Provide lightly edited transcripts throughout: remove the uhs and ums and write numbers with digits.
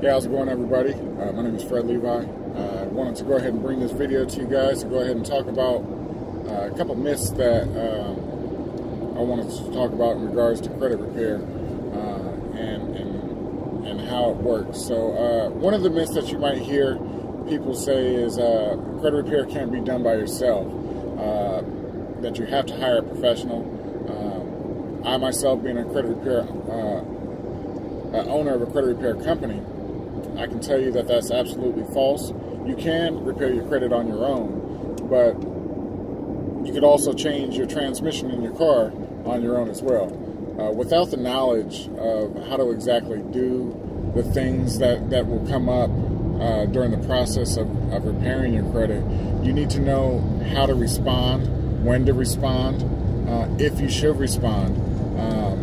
Hey, how's it going, everybody? My name is Fred Livai. I wanted to go ahead and bring this video to you guys to go ahead and talk about a couple myths that I wanted to talk about in regards to credit repair and how it works. So one of the myths that you might hear people say is credit repair can't be done by yourself, that you have to hire a professional. I myself, being a credit repair owner of a credit repair company, I can tell you that that's absolutely false. You can repair your credit on your own, but you could also change your transmission in your car on your own as well. Without the knowledge of how to exactly do the things that will come up during the process of repairing your credit, you need to know how to respond, when to respond, if you should respond.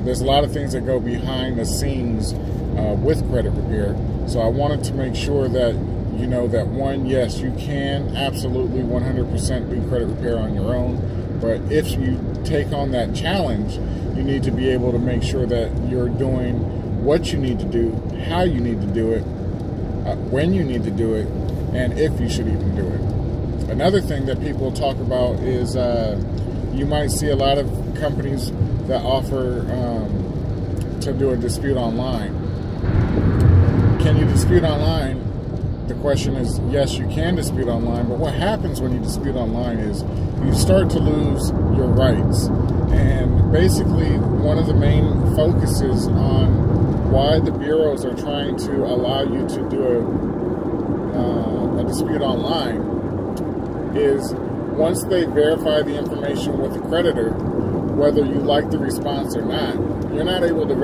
There's a lot of things that go behind the scenes with credit repair. So I wanted to make sure that you know that, one, yes, you can absolutely 100% do credit repair on your own, but if you take on that challenge, you need to be able to make sure that you're doing what you need to do, how you need to do it, when you need to do it, and if you should even do it. Another thing that people talk about is you might see a lot of companies that offer to do a dispute online. Can you dispute online? The question is, yes, you can dispute online, but what happens when you dispute online is you start to lose your rights. And basically, one of the main focuses on why the bureaus are trying to allow you to do a dispute online is once they verify the information with the creditor, whether you like the response or not, you're not able to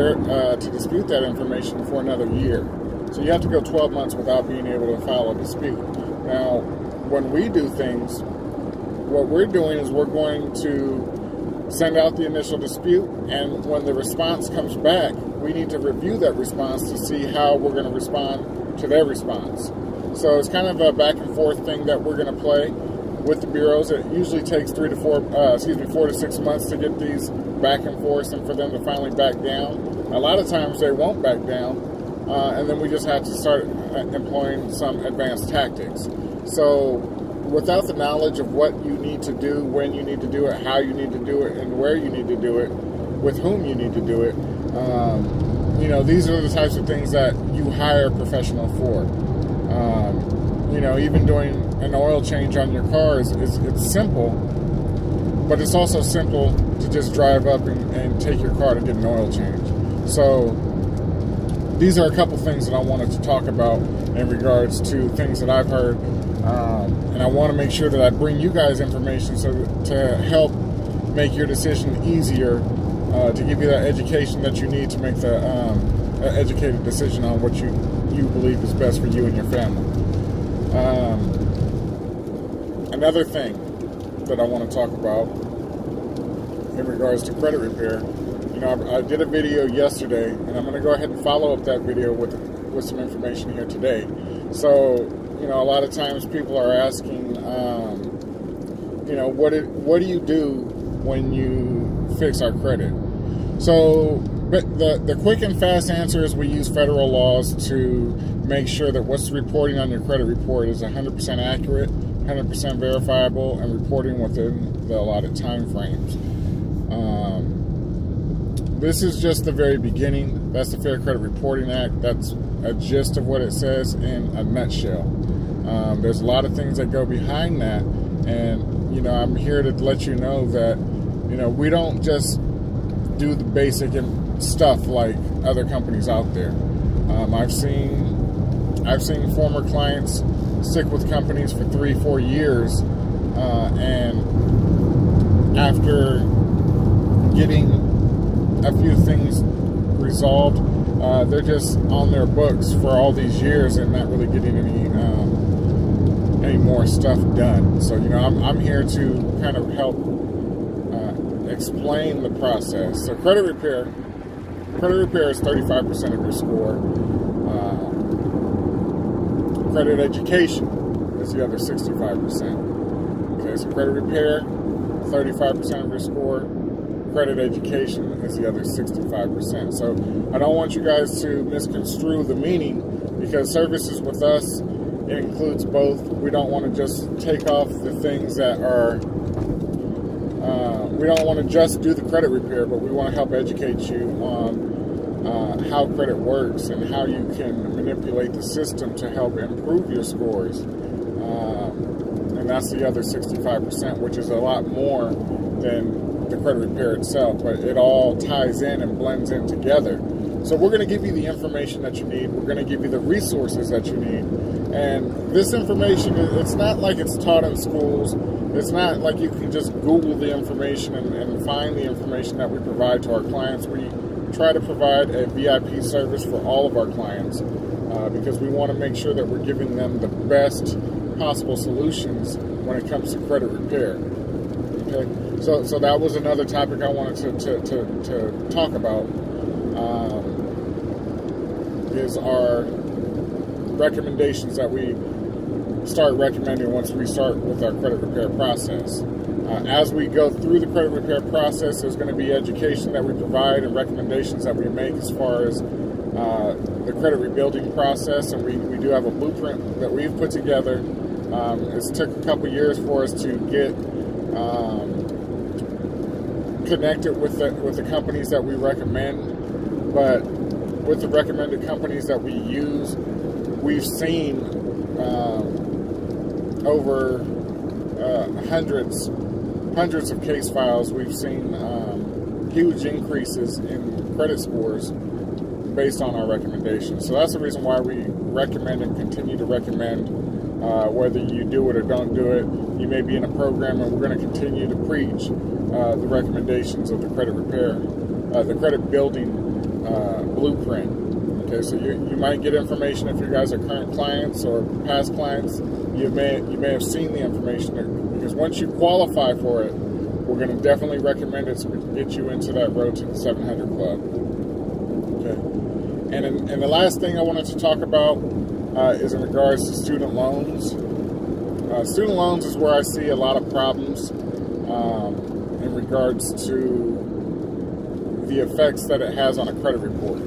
dispute that information for another year. So you have to go 12 months without being able to file a dispute. Now, when we do things, what we're doing is we're going to send out the initial dispute, and when the response comes back, we need to review that response to see how we're going to respond to their response. So it's kind of a back and forth thing that we're going to play with the bureaus. It usually takes 4 to 6 months to get these back and forth and for them to finally back down. A lot of times they won't back down, and then we just have to start employing some advanced tactics. So without the knowledge of what you need to do, when you need to do it, how you need to do it, and where you need to do it, with whom you need to do it, you know, these are the types of things that you hire a professional for. You know, even doing an oil change on your car it's simple, but it's also simple to just drive up and take your car to get an oil change. So these are a couple things that I wanted to talk about in regards to things that I've heard, and I want to make sure that I bring you guys information to help make your decision easier, to give you that education that you need to make the educated decision on what you believe is best for you and your family. Another thing that I want to talk about in regards to credit repair, you know, I did a video yesterday, and I'm going to go ahead and follow up that video with some information here today. So, you know, a lot of times people are asking, you know, what do you do when you fix our credit? So, but the quick and fast answer is we use federal laws to make sure that what's reporting on your credit report is 100% accurate, 100% verifiable, and reporting within the allotted time frames. This is just the very beginning. That's the Fair Credit Reporting Act. That's a gist of what it says in a nutshell. There's a lot of things that go behind that, and you know, I'm here to let you know that, you know, we don't just do the basic stuff like other companies out there. I've seen former clients stick with companies for 3-4 years, and after getting a few things resolved, they're just on their books for all these years and not really getting any more stuff done. So, you know, I'm here to kind of help explain the process. So credit repair is 35% of your score. Credit education is the other 65%. Okay, so credit repair, 35% of your score. Credit education is the other 65%. So I don't want you guys to misconstrue the meaning because services with us, it includes both. We don't want to just take off the things that are, we don't want to just do the credit repair, but we want to help educate you on how credit works and how you can manipulate the system to help improve your scores. And that's the other 65%, which is a lot more than the credit repair itself, but it all ties in and blends in together. So we're going to give you the information that you need. We're going to give you the resources that you need. And this information, it's not like it's taught in schools. It's not like you can just Google the information and find the information that we provide to our clients. We try to provide a VIP service for all of our clients because we want to make sure that we're giving them the best possible solutions when it comes to credit repair. Okay, so that was another topic I wanted to talk about. Is our recommendations that we start recommending once we start with our credit repair process. As we go through the credit repair process, there's going to be education that we provide and recommendations that we make as far as the credit rebuilding process, and we do have a blueprint that we've put together. It's took a couple years for us to get connected with the companies that we recommend, but with the recommended companies that we use, we've seen over hundreds of case files. We've seen huge increases in credit scores based on our recommendations. So that's the reason why we recommend and continue to recommend, whether you do it or don't do it. You may be in a program, and we're going to continue to preach the recommendations of the credit repair, the credit building blueprint. Okay, so you might get information if you guys are current clients or past clients. You may have seen the information because once you qualify for it, we're going to definitely recommend it so we can get you into that road to the 700 club. Okay, and the last thing I wanted to talk about is in regards to student loans. Student loans is where I see a lot of problems in regards to the effects that it has on a credit report.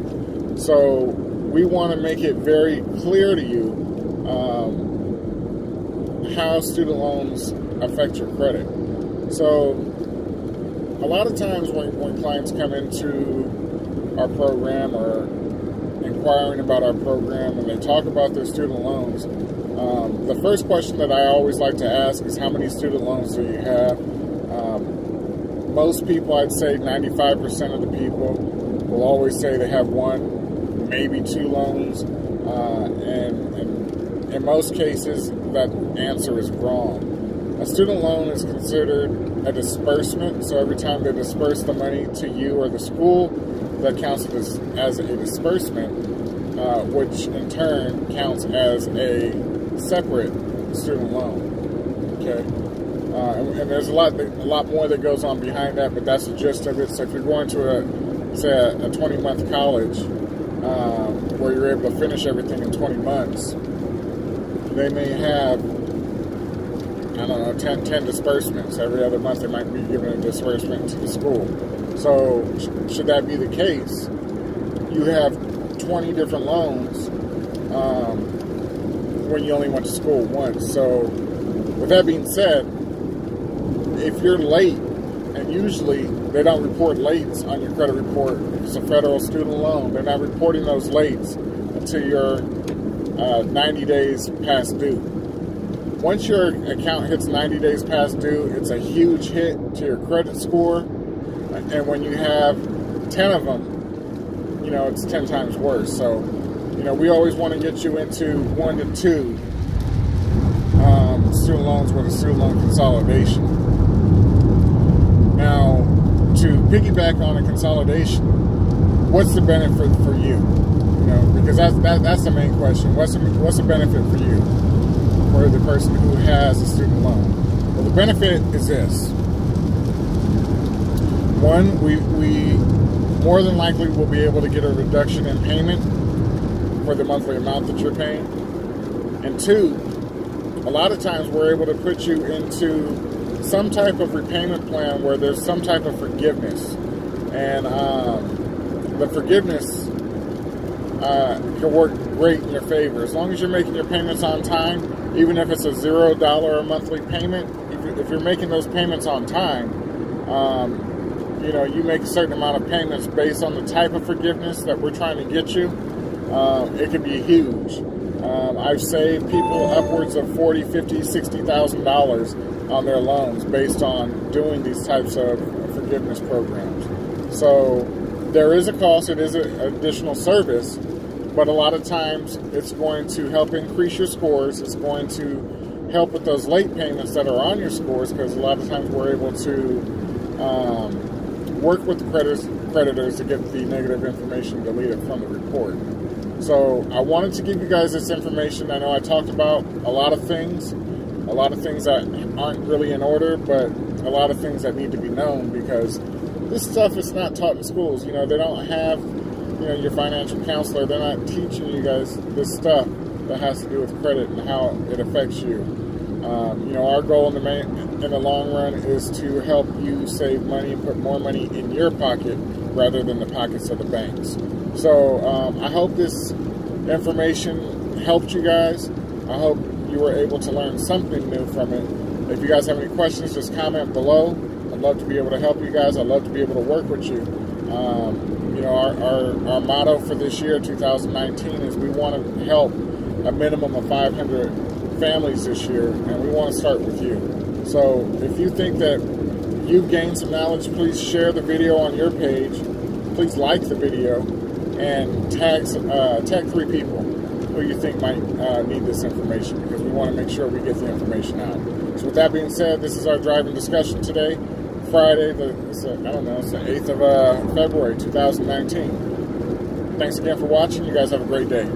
So we want to make it very clear to you how student loans affect your credit. So a lot of times when clients come into our program or inquiring about our program and they talk about their student loans, the first question that I always like to ask is, how many student loans do you have? Most people, I'd say 95% of the people, will always say they have one, maybe two loans, and in most cases that answer is wrong. A student loan is considered a disbursement, so every time they disperse the money to you or the school, that counts as a disbursement, which in turn counts as a separate student loan. Okay, and there's a lot more that goes on behind that, but that's the gist of it. So if you're going to a 20-month college where you're able to finish everything in 20 months, they may have, I don't know, 10 disbursements. Every other month they might be giving a disbursement to the school. So should that be the case, you have 20 different loans when you only went to school once. So with that being said, if you're late, and usually they don't report lates on your credit report, if it's a federal student loan, they're not reporting those lates until you're 90 days past due. Once your account hits 90 days past due, it's a huge hit to your credit score. And when you have 10 of them, you know, it's 10 times worse. So, you know, we always want to get you into 1 to 2 student loans with a student loan consolidation. Now, to piggyback on a consolidation, what's the benefit for you? You know, because that's the main question. What's the benefit for you, for the person who has a student loan? Well, the benefit is this. One, we more than likely will be able to get a reduction in payment for the monthly amount that you're paying. And two, a lot of times we're able to put you into some type of repayment plan where there's some type of forgiveness. And the forgiveness can work great in your favor. As long as you're making your payments on time, even if it's a $0 a monthly payment, if you're making those payments on time, you know, you make a certain amount of payments based on the type of forgiveness that we're trying to get you. It can be huge. I've saved people upwards of $40,000, $50,000, $60,000 on their loans based on doing these types of forgiveness programs. So there is a cost. It is an additional service, but a lot of times it's going to help increase your scores. It's going to help with those late payments that are on your scores, because a lot of times we're able to work with the creditors to get the negative information deleted from the report. So I wanted to give you guys this information. I know I talked about a lot of things that aren't really in order, but a lot of things that need to be known, because this stuff is not taught in schools. You know, they don't have, you know, your financial counselor. They're not teaching you guys this stuff that has to do with credit and how it affects you. You know, our goal in the long run is to help you save money and put more money in your pocket rather than the pockets of the banks. So I hope this information helped you guys. I hope you were able to learn something new from it. If you guys have any questions, just comment below. I'd love to be able to help you guys. I'd love to be able to work with you. You know, our motto for this year, 2019, is we want to help a minimum of 500 families this year, and we want to start with you. So if you think that you've gained some knowledge, please share the video on your page. Please like the video and tag 3 people who you think might need this information, because we want to make sure we get the information out. So with that being said, this is our driving discussion today, Friday, it's the 8th of February 2019. Thanks again for watching. You guys have a great day.